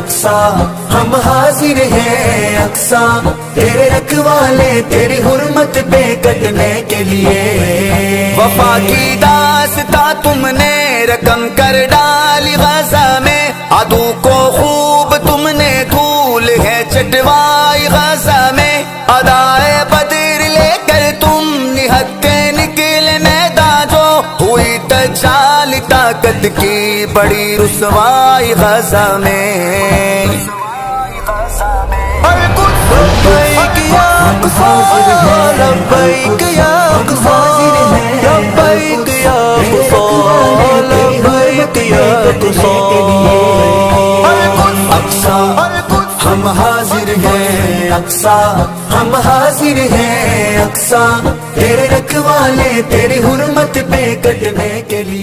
اقصا ہم حاضر ہیں اقصا تیرے رکھوالے تیری حرمت پہ کٹنے کے لیے وفا کی داستاں تم نے رقم کر ڈالی غزہ میں عدو کو خوب تم نے دھول ہے چٹوائی غزہ میں ادائے بدر لے کر تم نہتے نکلے میدان جو ہوئی تجال طاقت کی بڑی رسوائی غزہ میں لبیک یا اقصا لبیک یا اقصا لبیک یا اقصا لبیک یا اقصا ہم حاضر ہیں اقصا ہم حاضر ہیں اقصا تیرے رکھوالے تیری حرمت پہ کٹنے کے لیے